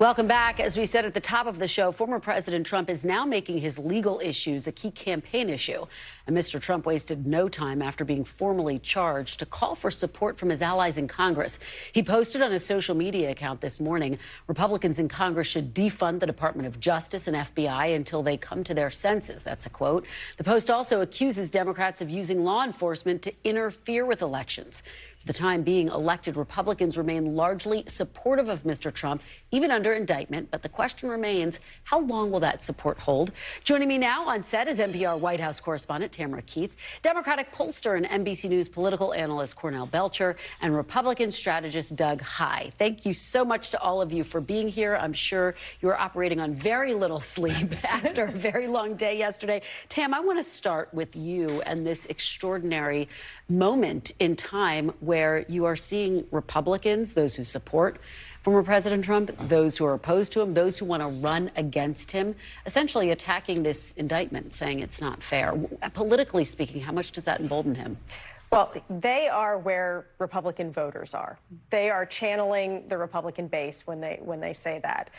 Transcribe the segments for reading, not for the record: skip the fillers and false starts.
Welcome back. As we said at the top of the show, former President Trump is now making his legal issues a key campaign issue. And Mr. Trump wasted no time after being formally charged to call for support from his allies in Congress. He posted on his social media account this morning, Republicans in Congress should defund the Department of Justice and FBI until they come to their senses. That's a quote. The post also accuses Democrats of using law enforcement to interfere with elections. For the time being, elected Republicans remain largely supportive of Mr. Trump, even under indictment. But the question remains, how long will that support hold? Joining me now on set is NPR White House correspondent Tamara Keith, Democratic pollster and NBC News political analyst Cornell Belcher, and Republican strategist Doug Heye. Thank you so much to all of you for being here. I'm sure you are operating on very little sleep after a very long day yesterday. Tam, I want to start with you and this extraordinary moment in time where you are seeing Republicans, those who support former President Trump, those who are opposed to him, those who want to run against him, essentially attacking this indictment, saying it's not fair. Politically speaking, how much does that embolden him? Well, they are where Republican voters are. They are channeling the Republican base when they say that.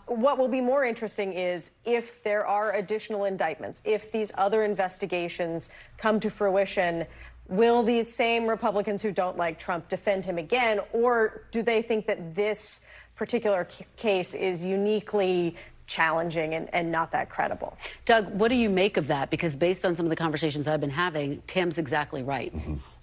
What will be more interesting is if there are additional indictments, if these other investigations come to fruition, will these same Republicans who don't like Trump defend him again, or do they think that this particular case is uniquely challenging and not that credible? Doug, what do you make of that? Because based on some of the conversations I've been having, Tam's exactly right.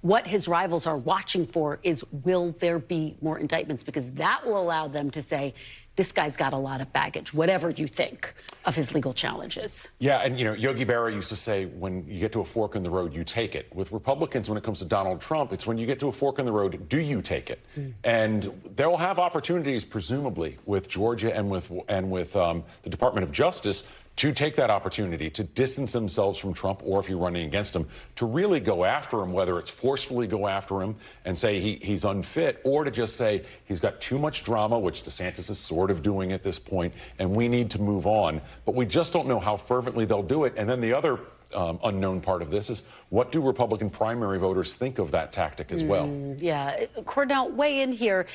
What his rivals are watching for is, will there be more indictments? Because that will allow them to say, this guy's got a lot of baggage, whatever you think of his legal challenges. Yeah, and Yogi Berra used to say, when you get to a fork in the road, you take it. With Republicans, when it comes to Donald Trump, it's when you get to a fork in the road, do you take it? And they'll have opportunities, presumably, with Georgia and with the Department of Justice to take that opportunity to distance themselves from Trump, or if you're running against him, to really go after him, whether it's forcefully go after him and say he's unfit, or to just say he's got too much drama, which DeSantis is sort of doing at this point, and we need to move on. But we just don't know how fervently they'll do it. And then the other unknown part of this is, what do Republican primary voters think of that tactic as well? Yeah. Cornell, weigh in here,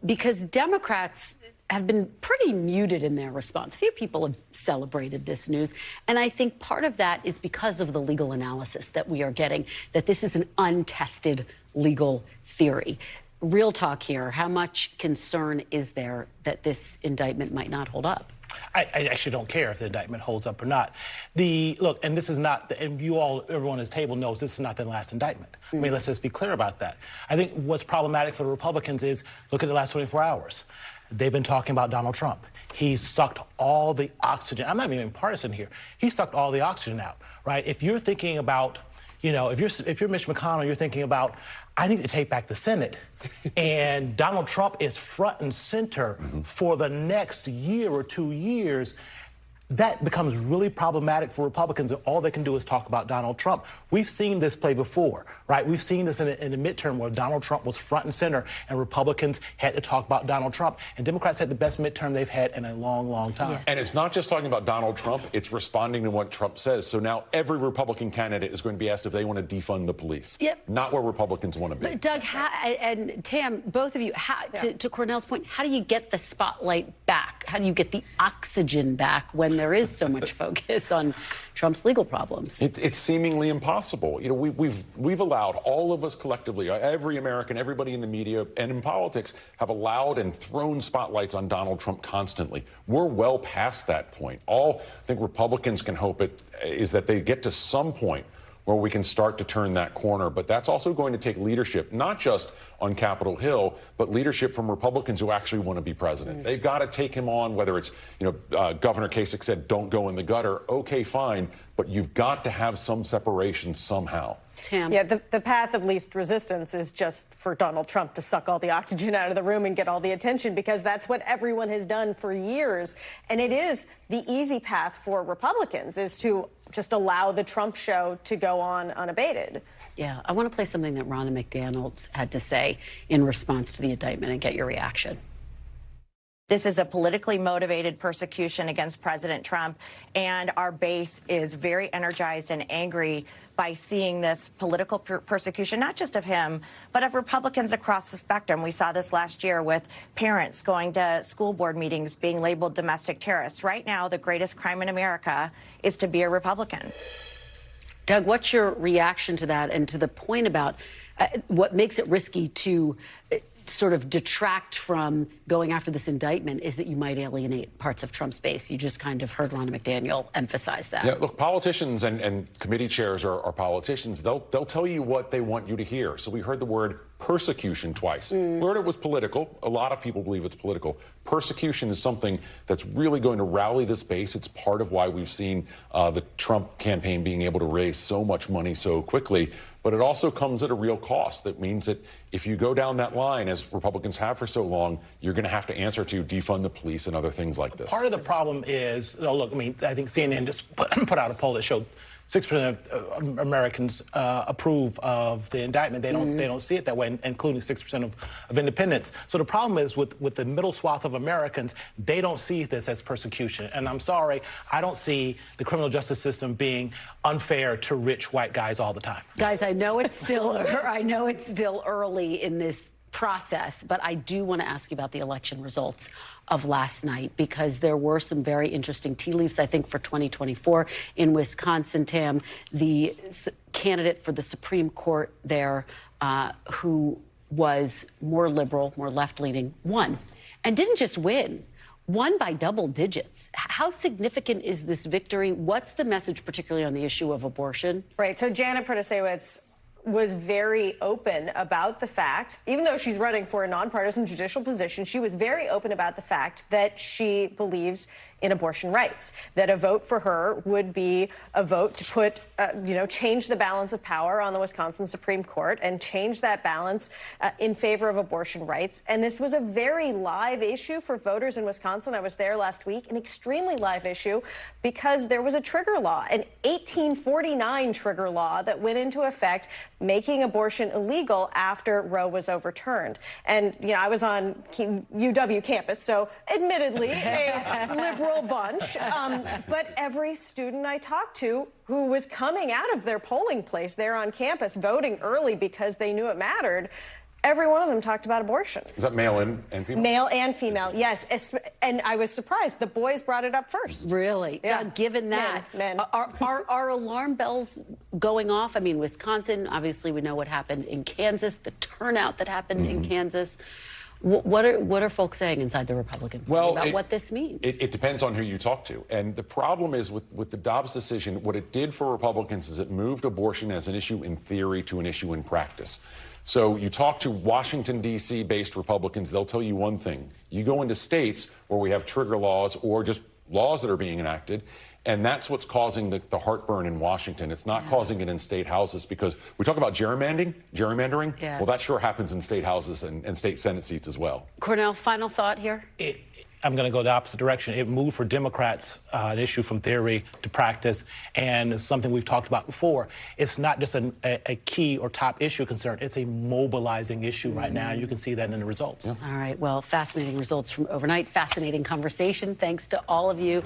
because Democrats have been pretty muted in their response. Few people have celebrated this news. And I think part of that is because of the legal analysis that we are getting, that this is an untested legal theory. Real talk here, how much concern is there that this indictment might not hold up? I actually don't care if the indictment holds up or not. Look, and this is not, and everyone at this table knows this is not the last indictment. I mean, let's just be clear about that. I think what's problematic for the Republicans is, look at the last 24 hours. They've been talking about Donald Trump. He sucked all the oxygen. I'm not even partisan here. He sucked all the oxygen out, right? If you're thinking about, if you're Mitch McConnell, you're thinking about, I need to take back the Senate. And Donald Trump is front and center for the next year or 2 years. That becomes really problematic for Republicans, and all they can do is talk about Donald Trump. We've seen this play before, right? We've seen this in the midterm where Donald Trump was front and center, and Republicans had to talk about Donald Trump. And Democrats had the best midterm they've had in a long, long time. Yeah. And it's not just talking about Donald Trump, it's responding to what Trump says. So now every Republican candidate is going to be asked if they want to defund the police. Yep. Not where Republicans want to be. But Doug and Tam, both of you, to Cornell's point, how do you get the spotlight back? How do you get the oxygen back when there is so much focus on Trump's legal problems? It's seemingly impossible. We've allowed, all of us collectively, every American, everybody in the media and in politics, have allowed and thrown spotlights on Donald Trump constantly. We're well past that point. All I think Republicans can hope is that they get to some point where we can start to turn that corner. But that's also going to take leadership, not just on Capitol Hill, but leadership from Republicans who actually want to be president. They've got to take him on, whether it's, Governor Kasich said, don't go in the gutter. Okay, fine. But you've got to have some separation somehow. Tam. Yeah, the path of least resistance is just for Donald Trump to suck all the oxygen out of the room and get all the attention, because that's what everyone has done for years. And it is the easy path for Republicans, is to just allow the Trump show to go on unabated. Yeah, I want to play something that Ronna McDaniel had to say in response to the indictment and get your reaction. This is a politically motivated persecution against President Trump, and our base is very energized and angry by seeing this political persecution, not just of him, but of Republicans across the spectrum. We saw this last year with parents going to school board meetings being labeled domestic terrorists. Right now, the greatest crime in America is to be a Republican. Doug, what's your reaction to that and to the point about what makes it risky to sort of detract from going after this indictment is that you might alienate parts of Trump's base? You just kind of heard Ronna McDaniel emphasize that. Yeah, look, politicians and committee chairs are politicians. They'll tell you what they want you to hear. So we heard the word persecution twice. We heard it was political. A lot of people believe it's political. Persecution is something that's really going to rally this base. It's part of why we've seen the Trump campaign being able to raise so much money so quickly. But it also comes at a real cost. That means that if you go down that line, as Republicans have for so long, you're going to have to answer to defund the police and other things like this. Part of the problem is, look, I mean, I think CNN just put out a poll that showed 6% of Americans approve of the indictment. They don't see it that way, including 6% of independents. So the problem is with the middle swath of Americans, they don't see this as persecution. And I'm sorry, I don't see the criminal justice system being unfair to rich white guys all the time. Guys, I know it's still early in this process, but I do want to ask you about the election results of last night, because there were some very interesting tea leaves, I think, for 2024 in Wisconsin. Tam, the candidate for the Supreme Court there, who was more liberal, more left-leaning, won. And didn't just win, won by double digits. How significant is this victory? What's the message, particularly on the issue of abortion? Right. So Janet Protasewicz was very open about the fact, even though she's running for a nonpartisan judicial position, she was very open about the fact that she believes in abortion rights, that a vote for her would be a vote to put, change the balance of power on the Wisconsin Supreme Court and change that balance in favor of abortion rights. And this was a very live issue for voters in Wisconsin. I was there last week, an extremely live issue, because there was a trigger law, an 1849 trigger law that went into effect, making abortion illegal after Roe was overturned. And, I was on UW campus, so admittedly a liberal bunch, but every student I talked to who was coming out of their polling place there on campus voting early because they knew it mattered, every one of them talked about abortion. Is that male and female? Male and female, yes. And I was surprised. The boys brought it up first. Really? Yeah. Doug, given that, Men. Are alarm bells going off? I mean, Wisconsin, obviously we know what happened in Kansas, the turnout that happened in Kansas. What are folks saying inside the Republican Party about what this means? It depends on who you talk to. And the problem is with the Dobbs decision, what it did for Republicans is it moved abortion as an issue in theory to an issue in practice. So you talk to Washington, D.C. based Republicans, they'll tell you one thing. You go into states where we have trigger laws or just laws that are being enacted, and that's what's causing the heartburn in Washington. It's not causing it in state houses, because we talk about gerrymandering. Yeah. Well, that sure happens in state houses and state Senate seats as well. Cornell, final thought here? I'm going to go the opposite direction. It moved for Democrats an issue from theory to practice, and something we've talked about before. It's not just a key or top issue concern. It's a mobilizing issue right now. You can see that in the results. Yeah. All right. Well, fascinating results from overnight. Fascinating conversation. Thanks to all of you.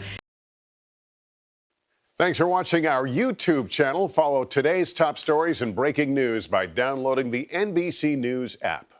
Thanks for watching our YouTube channel. Follow today's top stories and breaking news by downloading the NBC News app.